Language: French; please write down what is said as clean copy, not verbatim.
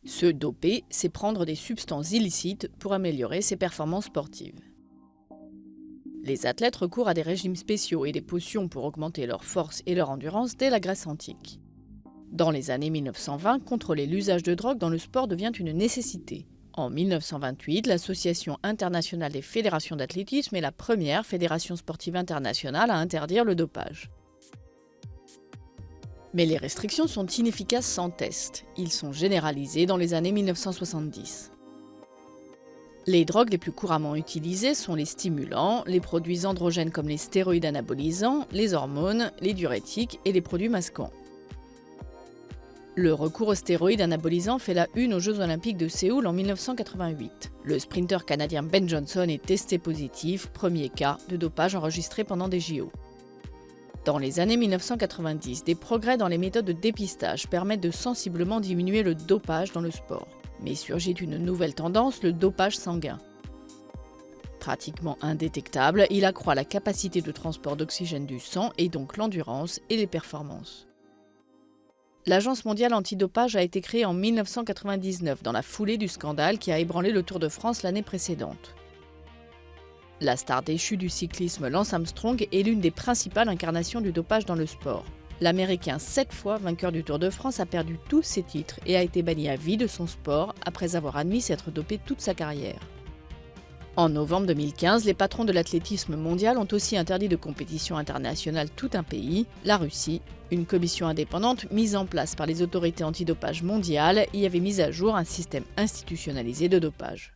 Se doper, c'est prendre des substances illicites pour améliorer ses performances sportives. Les athlètes recourent à des régimes spéciaux et des potions pour augmenter leur force et leur endurance dès la Grèce antique. Dans les années 1920, contrôler l'usage de drogue dans le sport devient une nécessité. En 1928, l'Association internationale des fédérations d'athlétisme est la première fédération sportive internationale à interdire le dopage. Mais les restrictions sont inefficaces sans test. Ils sont généralisés dans les années 1970. Les drogues les plus couramment utilisées sont les stimulants, les produits androgènes comme les stéroïdes anabolisants, les hormones, les diurétiques et les produits masquants. Le recours aux stéroïdes anabolisants fait la une aux Jeux Olympiques de Séoul en 1988. Le sprinter canadien Ben Johnson est testé positif, premier cas de dopage enregistré pendant des JO. Dans les années 1990, des progrès dans les méthodes de dépistage permettent de sensiblement diminuer le dopage dans le sport. Mais surgit une nouvelle tendance, le dopage sanguin. Pratiquement indétectable, il accroît la capacité de transport d'oxygène du sang et donc l'endurance et les performances. L'Agence mondiale antidopage a été créée en 1999 dans la foulée du scandale qui a ébranlé le Tour de France l'année précédente. La star déchue du cyclisme Lance Armstrong est l'une des principales incarnations du dopage dans le sport. L'Américain 7 fois vainqueur du Tour de France a perdu tous ses titres et a été banni à vie de son sport après avoir admis s'être dopé toute sa carrière. En novembre 2015, les patrons de l'athlétisme mondial ont aussi interdit de compétition internationale tout un pays, la Russie. Une commission indépendante mise en place par les autorités antidopage mondiales y avait mis à jour un système institutionnalisé de dopage.